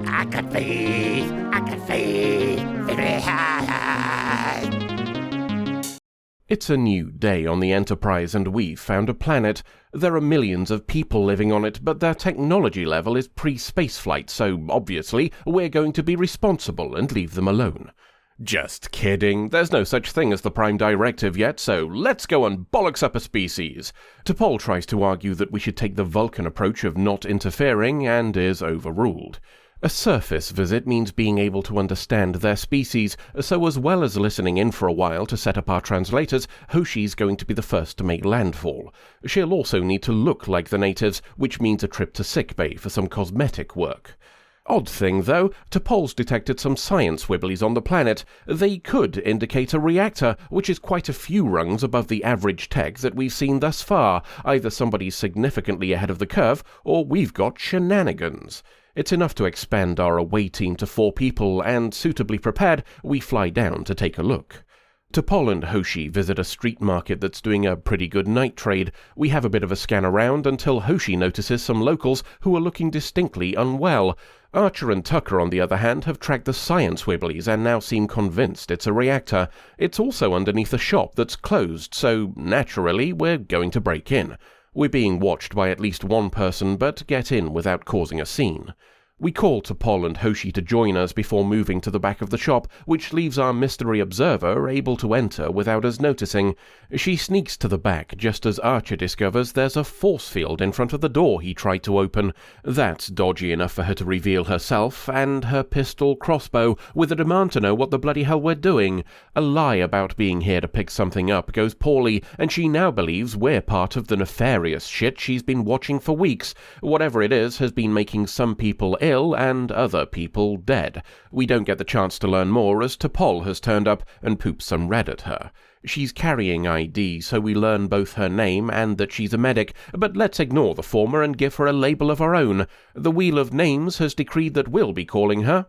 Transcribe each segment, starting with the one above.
I could see very high. It's a new day on the Enterprise and we've found a planet. There are millions of people living on it, but their technology level is pre-spaceflight, so obviously we're going to be responsible and leave them alone. Just kidding, there's no such thing as the Prime Directive yet, so let's go and bollocks up a species. T'Pol tries to argue that we should take the Vulcan approach of not interfering and is overruled. A surface visit means being able to understand their species, so as well as listening in for a while to set up our translators, Hoshi's going to be the first to make landfall. She'll also need to look like the natives, which means a trip to sickbay for some cosmetic work. Odd thing, though, T'Pol's detected some science wibblies on the planet. They could indicate a reactor, which is quite a few rungs above the average tech that we've seen thus far. Either somebody's significantly ahead of the curve, or we've got shenanigans. It's enough to expand our away team to 4 people, and suitably prepared, we fly down to take a look. T'Pol and Hoshi visit a street market that's doing a pretty good night trade. We have a bit of a scan around until Hoshi notices some locals who are looking distinctly unwell. Archer and Tucker, on the other hand, have tracked the science wibblies and now seem convinced it's a reactor. It's also underneath a shop that's closed, so naturally we're going to break in. We're being watched by at least one person, but get in without causing a scene. We call T'Pol and Hoshi to join us before moving to the back of the shop, which leaves our mystery observer able to enter without us noticing. She sneaks to the back just as Archer discovers there's a force field in front of the door he tried to open. That's dodgy enough for her to reveal herself and her pistol crossbow, with a demand to know what the bloody hell we're doing. A lie about being here to pick something up goes poorly, and she now believes we're part of the nefarious shit she's been watching for weeks. Whatever it is has been making some people ill and other people dead. We don't get the chance to learn more as T'Pol has turned up and poops some red at her. She's carrying ID, so we learn both her name and that she's a medic, but let's ignore the former and give her a label of our own. The Wheel of Names has decreed that we'll be calling her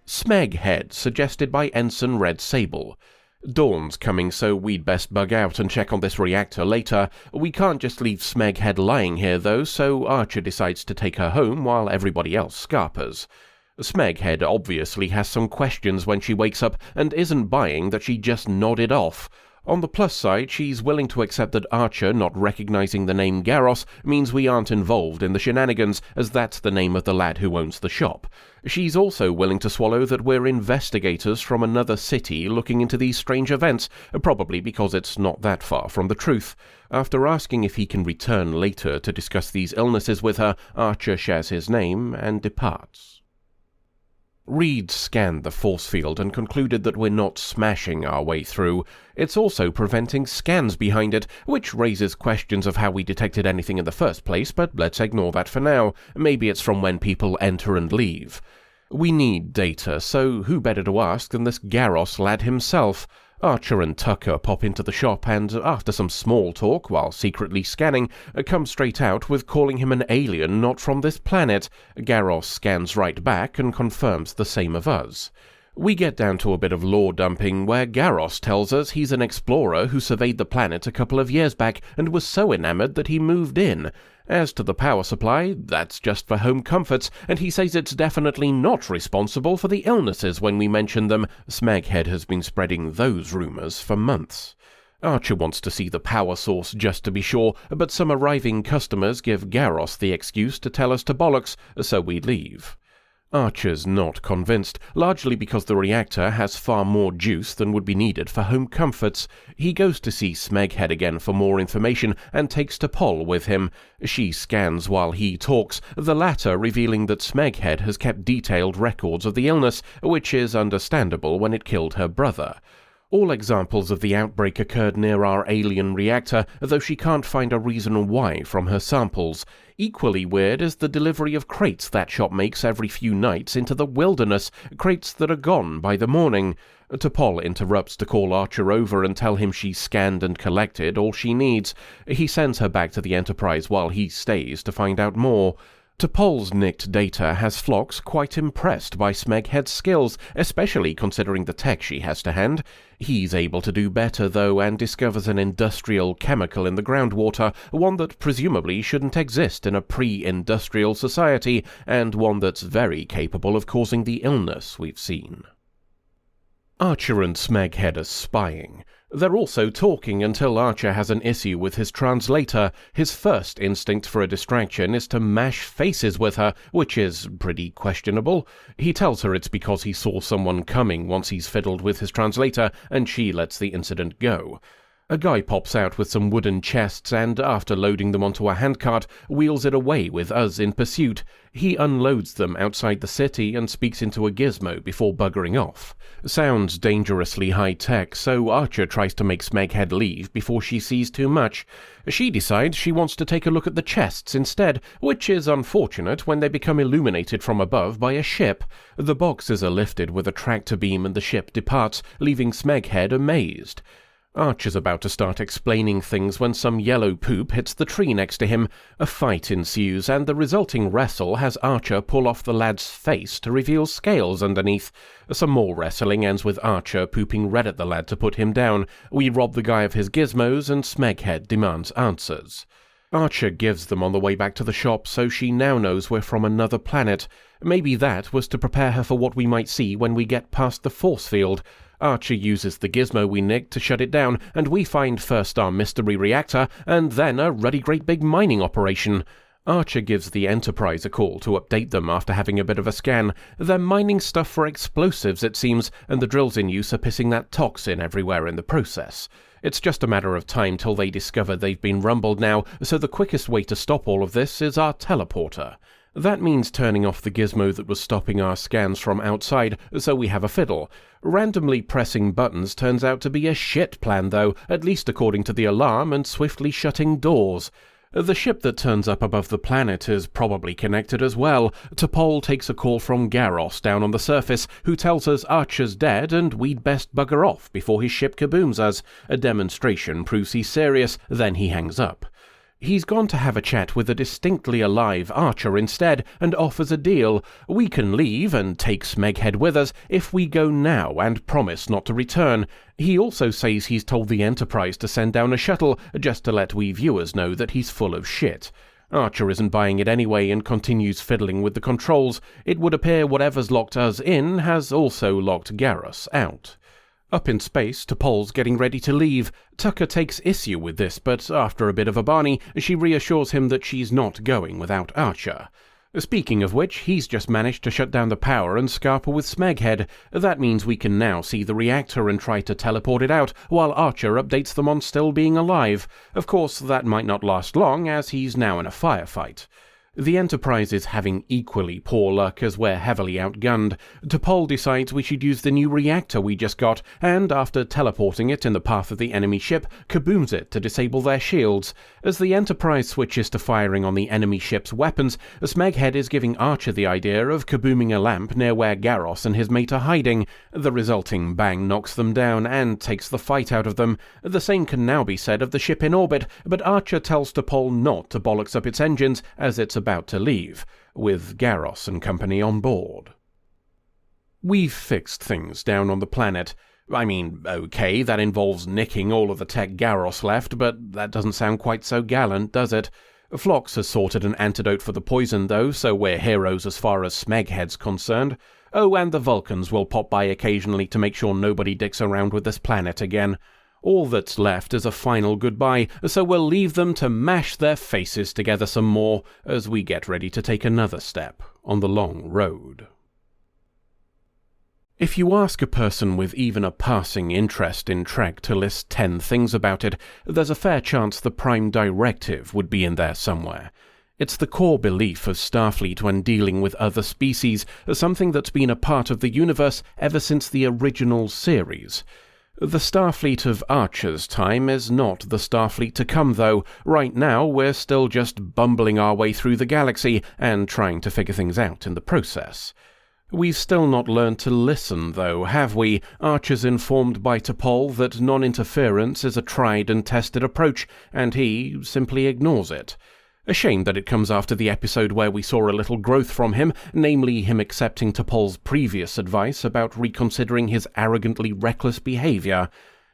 Smeghead, suggested by Ensign Red Sable. Dawn's coming, so we'd best bug out and check on this reactor later. We can't just leave Smeghead lying here, though, so Archer decides to take her home while everybody else scarpers. Smeghead obviously has some questions when she wakes up and isn't buying that she just nodded off. On the plus side, she's willing to accept that Archer not recognizing the name Garros means we aren't involved in the shenanigans, as that's the name of the lad who owns the shop. She's also willing to swallow that we're investigators from another city looking into these strange events, probably because it's not that far from the truth. After asking if he can return later to discuss these illnesses with her, Archer shares his name and departs. Reed scanned the force field and concluded that we're not smashing our way through. It's also preventing scans behind it, which raises questions of how we detected anything in the first place, but let's ignore that for now. Maybe it's from when people enter and leave. We need data, so who better to ask than this Garros lad himself? Archer and Tucker pop into the shop and, after some small talk while secretly scanning, come straight out with calling him an alien not from this planet. Garros scans right back and confirms the same of us. We get down to a bit of lore dumping where Garros tells us he's an explorer who surveyed the planet a couple of years back and was so enamored that he moved in. As to the power supply, that's just for home comforts, and he says it's definitely not responsible for the illnesses when we mention them. Smeghead has been spreading those rumours for months. Archer wants to see the power source just to be sure, but some arriving customers give Garros the excuse to tell us to bollocks, so we leave. Archer's not convinced, largely because the reactor has far more juice than would be needed for home comforts. He goes to see Smeghead again for more information and takes T'Pol with him. She scans while he talks, the latter revealing that Smeghead has kept detailed records of the illness, which is understandable when it killed her brother. All examples of the outbreak occurred near our alien reactor, though she can't find a reason why from her samples. Equally weird is the delivery of crates that shop makes every few nights into the wilderness, crates that are gone by the morning. T'Pol interrupts to call Archer over and tell him she's scanned and collected all she needs. He sends her back to the Enterprise while he stays to find out more. T'Pol's nicked data has Phlox quite impressed by Smeghead's skills, especially considering the tech she has to hand. He's able to do better, though, and discovers an industrial chemical in the groundwater, one that presumably shouldn't exist in a pre-industrial society, and one that's very capable of causing the illness we've seen. Archer and Smeghead are spying. They're also talking until Archer has an issue with his translator. His first instinct for a distraction is to mash faces with her, which is pretty questionable. He tells her it's because he saw someone coming once he's fiddled with his translator, and she lets the incident go. A guy pops out with some wooden chests and, after loading them onto a handcart, wheels it away with us in pursuit. He unloads them outside the city and speaks into a gizmo before buggering off. Sounds dangerously high-tech, so Archer tries to make Smeghead leave before she sees too much. She decides she wants to take a look at the chests instead, which is unfortunate when they become illuminated from above by a ship. The boxes are lifted with a tractor beam and the ship departs, leaving Smeghead amazed. Archer's about to start explaining things when some yellow poop hits the tree next to him. A fight ensues, and the resulting wrestle has Archer pull off the lad's face to reveal scales underneath. Some more wrestling ends with Archer pooping red at the lad to put him down. We rob the guy of his gizmos, and Smeghead demands answers. Archer gives them on the way back to the shop, so she now knows we're from another planet. Maybe that was to prepare her for what we might see when we get past the force field. Archer uses the gizmo we nicked to shut it down, and we find first our mystery reactor, and then a ruddy great big mining operation. Archer gives the Enterprise a call to update them after having a bit of a scan. They're mining stuff for explosives, it seems, and the drills in use are pissing that toxin everywhere in the process. It's just a matter of time till they discover they've been rumbled now, so the quickest way to stop all of this is our teleporter. That means turning off the gizmo that was stopping our scans from outside, so we have a fiddle. Randomly pressing buttons turns out to be a shit plan, though, at least according to the alarm and swiftly shutting doors. The ship that turns up above the planet is probably connected as well. T'Pol takes a call from Garros down on the surface, who tells us Archer's dead and we'd best bugger off before his ship kabooms us. A demonstration proves he's serious, then he hangs up. He's gone to have a chat with a distinctly alive Archer instead, and offers a deal. We can leave and take Smeghead with us if we go now and promise not to return. He also says he's told the Enterprise to send down a shuttle, just to let we viewers know that he's full of shit. Archer isn't buying it anyway and continues fiddling with the controls. It would appear whatever's locked us in has also locked Garros out. Up in space, T'Pol's getting ready to leave. Tucker takes issue with this, but after a bit of a Barney, she reassures him that she's not going without Archer. Speaking of which, he's just managed to shut down the power and scarper with Smeghead. That means we can now see the reactor and try to teleport it out, while Archer updates them on still being alive. Of course, that might not last long, as he's now in a firefight. The Enterprise is having equally poor luck as we're heavily outgunned. T'Pol decides we should use the new reactor we just got, and after teleporting it in the path of the enemy ship, kabooms it to disable their shields. As the Enterprise switches to firing on the enemy ship's weapons, Smeghead is giving Archer the idea of kabooming a lamp near where Garros and his mate are hiding. The resulting bang knocks them down and takes the fight out of them. The same can now be said of the ship in orbit, but Archer tells T'Pol not to bollocks up its engines as it's about to leave, with Garros and company on board. We've fixed things down on the planet. I mean, okay, that involves nicking all of the tech Garros left, but that doesn't sound quite so gallant, does it? Phlox has sorted an antidote for the poison, though, so we're heroes as far as Smeghead's concerned. Oh, and the Vulcans will pop by occasionally to make sure nobody dicks around with this planet again. All that's left is a final goodbye, so we'll leave them to mash their faces together some more as we get ready to take another step on the long road. If you ask a person with even a passing interest in Trek to list 10 things about it, there's a fair chance the Prime Directive would be in there somewhere. It's the core belief of Starfleet when dealing with other species, something that's been a part of the universe ever since the original series. The Starfleet of Archer's time is not the Starfleet to come, though. Right now, we're still just bumbling our way through the galaxy and trying to figure things out in the process. We've still not learned to listen, though, have we? Archer's informed by T'Pol that non-interference is a tried and tested approach, and he simply ignores it. A shame that it comes after the episode where we saw a little growth from him, namely him accepting T'Pol's previous advice about reconsidering his arrogantly reckless behaviour.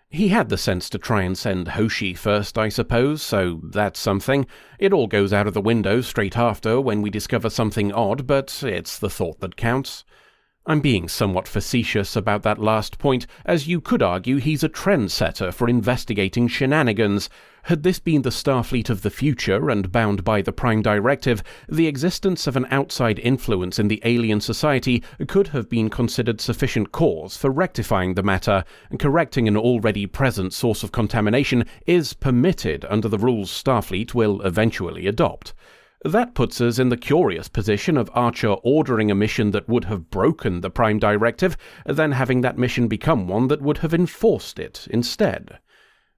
He had the sense to try and send Hoshi first, I suppose, so that's something. It all goes out of the window straight after when we discover something odd, but it's the thought that counts. I'm being somewhat facetious about that last point, as you could argue he's a trendsetter for investigating shenanigans. Had this been the Starfleet of the future and bound by the Prime Directive, the existence of an outside influence in the alien society could have been considered sufficient cause for rectifying the matter, and correcting an already present source of contamination is permitted under the rules Starfleet will eventually adopt. That puts us in the curious position of Archer ordering a mission that would have broken the Prime Directive, then having that mission become one that would have enforced it instead.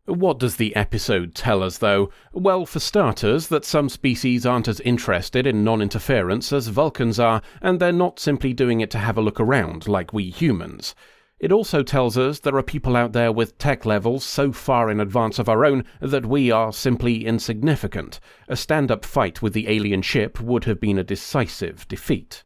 What does the episode tell us, though? Well, for starters, that some species aren't as interested in non-interference as Vulcans are, and they're not simply doing it to have a look around like we humans. It also tells us there are people out there with tech levels so far in advance of our own that we are simply insignificant. A stand-up fight with the alien ship would have been a decisive defeat.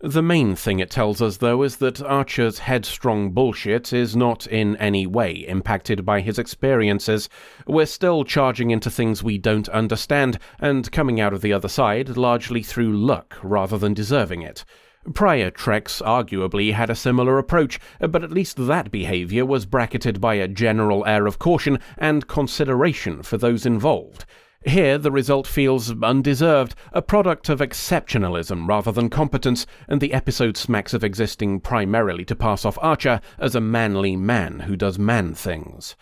The main thing it tells us, though, is that Archer's headstrong bullshit is not in any way impacted by his experiences. We're still charging into things we don't understand, and coming out of the other side largely through luck rather than deserving it. Prior treks arguably had a similar approach, but at least that behaviour was bracketed by a general air of caution and consideration for those involved. Here the result feels undeserved, a product of exceptionalism rather than competence, and the episode smacks of existing primarily to pass off Archer as a manly man who does man things.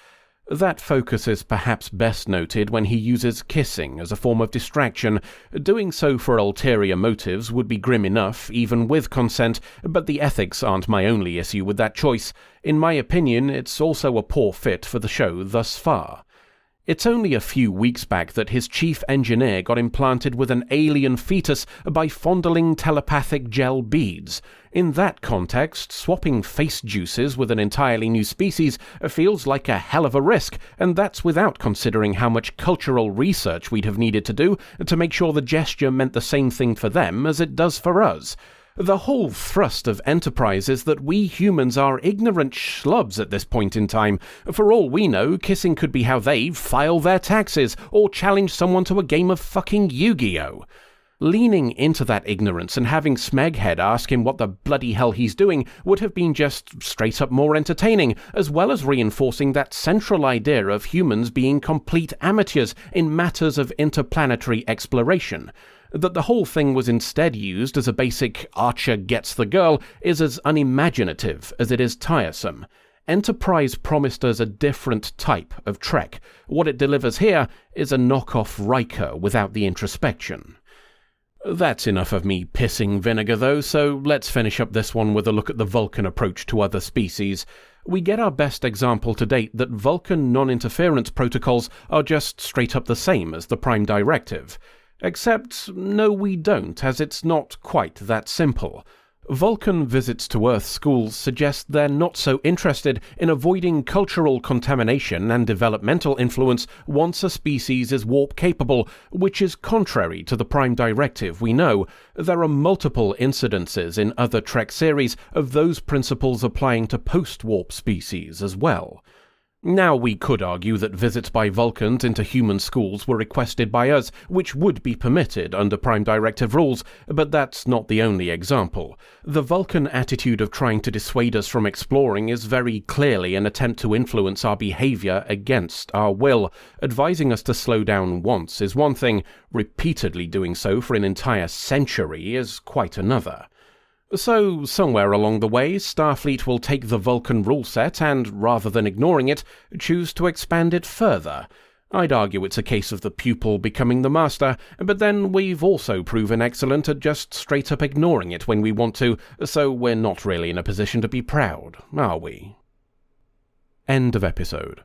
That focus is perhaps best noted when he uses kissing as a form of distraction. Doing so for ulterior motives would be grim enough, even with consent, but the ethics aren't my only issue with that choice. In my opinion, it's also a poor fit for the show thus far. It's only a few weeks back that his chief engineer got implanted with an alien fetus by fondling telepathic gel beads. In that context, swapping face juices with an entirely new species feels like a hell of a risk, and that's without considering how much cultural research we'd have needed to do to make sure the gesture meant the same thing for them as it does for us. The whole thrust of Enterprise is that we humans are ignorant schlubs at this point in time. For all we know, kissing could be how they file their taxes, or challenge someone to a game of fucking Yu-Gi-Oh! Leaning into that ignorance and having Smeghead ask him what the bloody hell he's doing would have been just straight up more entertaining, as well as reinforcing that central idea of humans being complete amateurs in matters of interplanetary exploration. That the whole thing was instead used as a basic Archer gets the girl is as unimaginative as it is tiresome. Enterprise promised us a different type of Trek. What it delivers here is a knockoff Riker without the introspection. That's enough of me pissing vinegar, though, so let's finish up this one with a look at the Vulcan approach to other species. We get our best example to date that Vulcan non-interference protocols are just straight up the same as the Prime Directive. Except, no we don't, as it's not quite that simple. Vulcan visits to Earth schools suggest they're not so interested in avoiding cultural contamination and developmental influence once a species is warp-capable, which is contrary to the Prime Directive we know. There are multiple incidences in other Trek series of those principles applying to post-warp species as well. Now, we could argue that visits by Vulcans into human schools were requested by us, which would be permitted under Prime Directive rules, but that's not the only example. The Vulcan attitude of trying to dissuade us from exploring is very clearly an attempt to influence our behaviour against our will. Advising us to slow down once is one thing, repeatedly doing so for an entire century is quite another. So, somewhere along the way, Starfleet will take the Vulcan rule set and, rather than ignoring it, choose to expand it further. I'd argue it's a case of the pupil becoming the master, but then we've also proven excellent at just straight-up ignoring it when we want to, so we're not really in a position to be proud, are we? End of episode.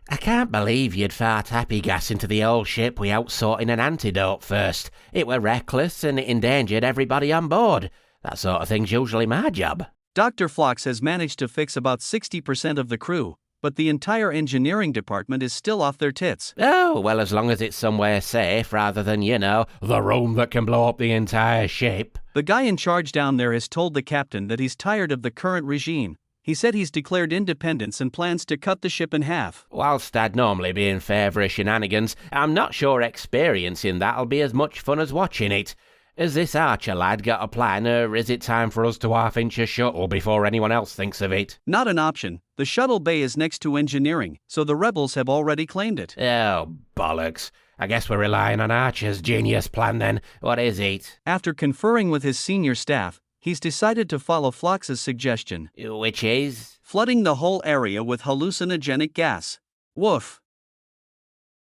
I can't believe you'd fart happy gas into the old ship without sorting an antidote first. It were reckless and it endangered everybody on board. That sort of thing's usually my job. Dr. Phlox has managed to fix about 60% of the crew. but the entire engineering department is still off their tits. Oh, well, as long as it's somewhere safe rather than, the room that can blow up the entire ship. The guy in charge down there has told the captain that he's tired of the current regime. He said he's declared independence and plans to cut the ship in half. Whilst I'd normally be in favour of shenanigans, I'm not sure experiencing that'll be as much fun as watching it. Has this Archer lad got a plan, or is it time for us to half-inch a shuttle before anyone else thinks of it? Not an option. The shuttle bay is next to engineering, so the rebels have already claimed it. Oh, bollocks. I guess we're relying on Archer's genius plan then. What is it? After conferring with his senior staff, he's decided to follow Phlox's suggestion. Which is? Flooding the whole area with hallucinogenic gas. Woof.